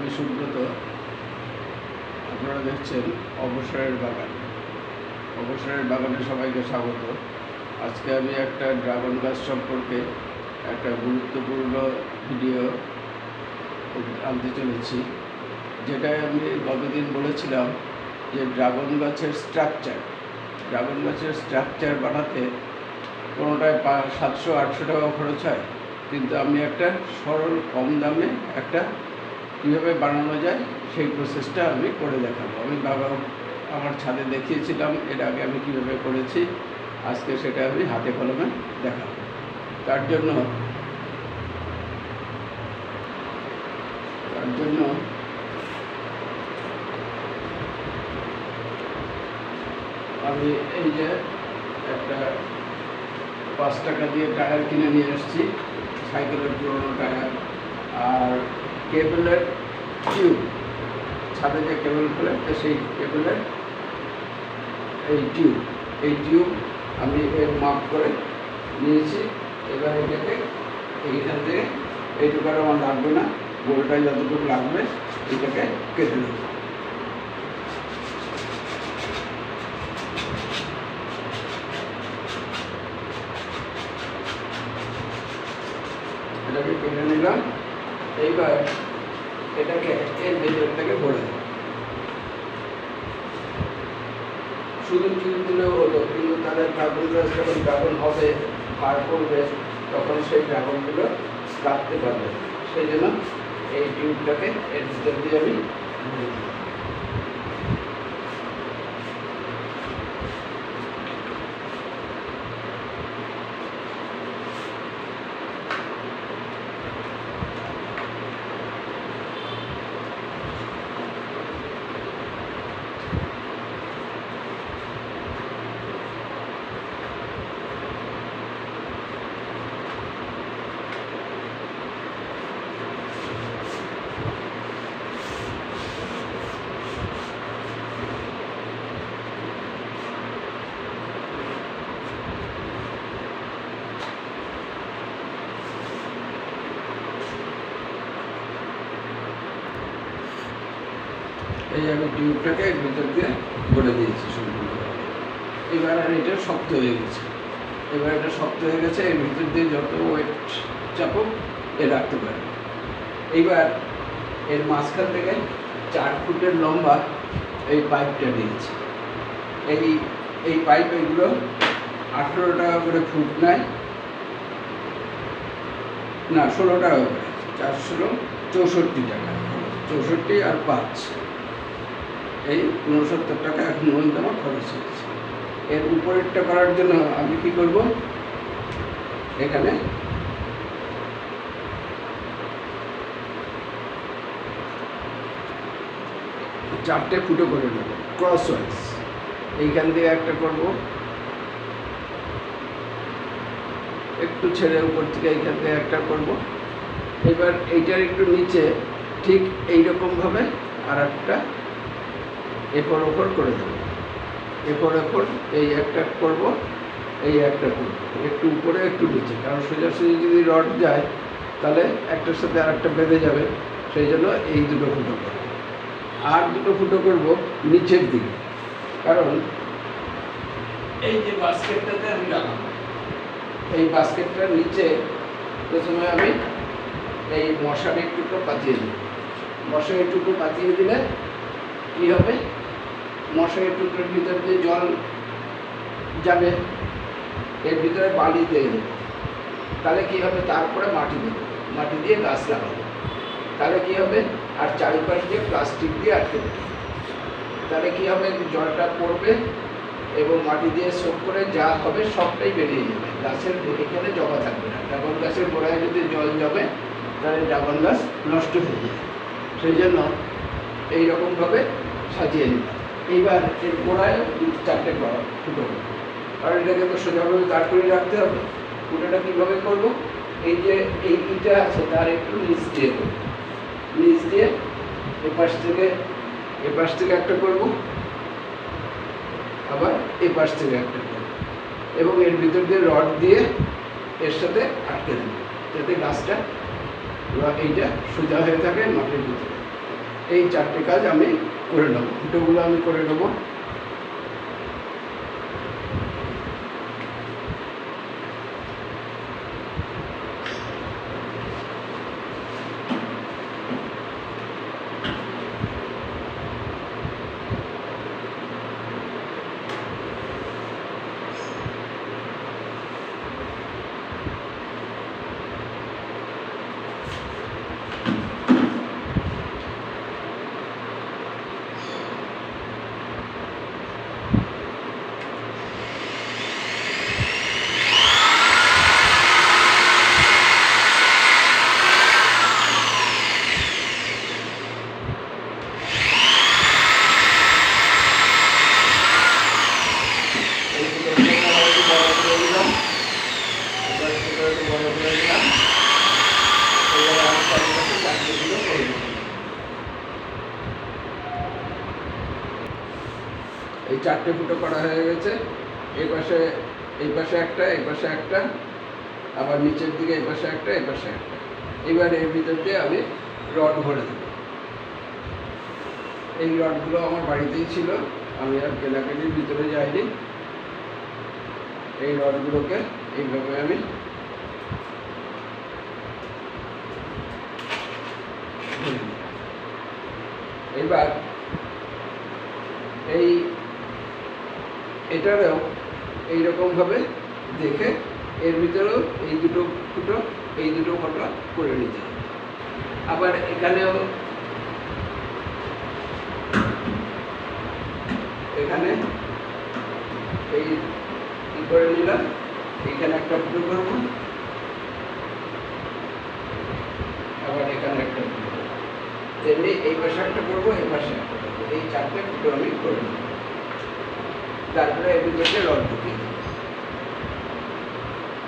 আমি সুব্রত। আপনারা দেখছেন অবসরের বাগান। অবসরের বাগানে সবাইকে স্বাগত। আজকে আমি একটা ড্রাগন গাছ সম্পর্কে একটা গুরুত্বপূর্ণ ভিডিও আনতে চলেছি, যেটায় আমি গতদিন বলেছিলাম যে ড্রাগন গাছের স্ট্রাকচার বানাতে কোনোটায় 700-800 টাকা খরচ হয়, কিন্তু আমি একটা সরল কম দামে একটা কীভাবে বানানো যায় সেই প্রসেসটা আমি করে দেখাবো। আমি আমার ছাদে দেখিয়েছিলাম এর আগে আমি কীভাবে করেছি, আজকে সেটা আমি হাতে কলমে দেখাবো। তার জন্য আমি এই যে একটা 5 টাকা দিয়ে টায়ার কিনে নিয়ে এসেছি, সাইকেলের পুরোনো টায়ার, আর কেবলের টিউব, ছাদে যে কেবল ফেলে সেই কেবলের এই টিউব আমি এর মাপ করে নিয়েছি। এবার এটাকে এইখান থেকে এইটুকু আর আমার লাগবে না, গোলটায় যতটুকু লাগবে এটাকে কেটে নেব। এটাকে কেটে নিলাম। এইবার এটাকে এর ভেতর থেকে ভরে দেব। শুধু টিউব দিলেও হলো, কিন্তু তাদের ড্রাগন গাছ যখন ড্রাগন হবে, ফার করবে, তখন সেই ড্রাগনগুলো রাখতে পারবে। সেই জন্য এই টিউবটাকে এর ভিতর দিয়ে আমি ভরে দিই। এই আমি টিউবটাকে এর ভিতর দিয়ে ভরে দিয়েছি সম্পূর্ণ। এবার আর এটা শক্ত হয়ে গেছে। এর ভিতর দিয়ে যত ওয়েট চাপক এ রাখতে পারে। এইবার এর মাঝখান থেকে 4 ফুটের লম্বা এই পাইপটা নিয়েছি। এই পাইপ এগুলো 18 টাকা করে ফুট নেয়, না 16 টাকা করে, 464 টাকা, 64 আর 5, এই 69 টাকা এখন পর্যন্ত আমার খরচ হয়েছে। এর উপরেরটা করার জন্য আমি কি করব, এখানে চারটে ফুটো করে নেব ক্রস ওয়াইজ। এইখান দিয়ে একটা করব, একটু ছেড়ে উপর থেকে এইখান থেকে একটা করব। এবার এইটার একটু নিচে ঠিক এইরকমভাবে আর একটা এরপর ওপর করে দেবো। এরপর এই একটা করব, এই একটা করব, একটু উপরে একটু নিচে, কারণ সোজাসুজি যদি রড যায় তাহলে একটার সাথে আর একটা বেঁধে যাবে। সেই জন্য এই দুটো ফুটো করব। আর দুটো ফুটো করব নিচের দিকে, কারণ এই যে বাস্কেটটাতে আমি লাগাবো, এই বাস্কেটটার নিচে প্রথমে আমি এই মশারির টুকরো পাতিয়ে দিই। মশারির টুকরো পাতিয়ে দিলে কী হবে, মশারির টুকরোর ভিতর দিয়ে জল যাবে, এর ভিতরে বালি দিয়ে দেবো, তাহলে কী হবে, তারপরে মাটি দিয়ে গাছ লাগাবো, তাহলে কী হবে, আর চারিপাশ দিয়ে প্লাস্টিক দিয়ে আটকে দেবো, তাহলে কী হবে, জলটা পড়বে এবং মাটি দিয়ে সোপ করে যা হবে সবটাই বেরিয়ে যাবে, গাছের এখানে জমা থাকবে না। ড্রাগন গাছের গোড়ায় যদি জল জমে তাহলে ড্রাগন গাছ নষ্ট হয়ে যায়। সেই জন্য এইরকমভাবে সাজিয়ে নিলাম। এইবার এর গোড়ায় 4টে ফুটো, কারণ এটাকে তো সোজাভাবে দাঁড় করে রাখতে হবে। ফুটোটা কীভাবে করব, এই যে এই ইটা আছে তার একটু নিচ দিয়ে করব, নিচ দিয়ে এপাশ থেকে একটা করব, আবার এপাশ থেকে একটা করব, এবং এর ভিতর দিয়ে রড দিয়ে এর সাথে আটকে দেব, যাতে গাছটা এইটা সোজা হয়ে থাকে মাটির ভিতরে। এই 4টে কাজ আমি করে নেব। ফুটোগুলো আমি করে নেব। এই 4টে ফুটো করা হয়ে গেছে। এই পাশে একটা, এই পাশে একটা, আবার নিচের দিকে এই পাশে একটা, এই পাশে একটা। এবার এর ভিতর দিয়ে আমি রড ভরে দেব। এই রডগুলো আমার বাড়িতেই ছিল, আমি আর কেনাকাটির ভিতরে যাইনি। এই রডগুলোকে এইভাবে আমি এবার এটারও এইরকমভাবে দেখে এর ভিতরেও এই দুটো ফটো করে নিতে হবে। আবার এখানে এই করে নিলাম, এইখানে একটা ফুটো করবো, আবার এখানে একটা ফুটো করবো, তেমনি এই পাশে একটা করবো, এই পাশে একটা করবো। এই 4টে ফুটো আমি করে নেব। তারপরে এর ভিতরে রড ঢুকিয়ে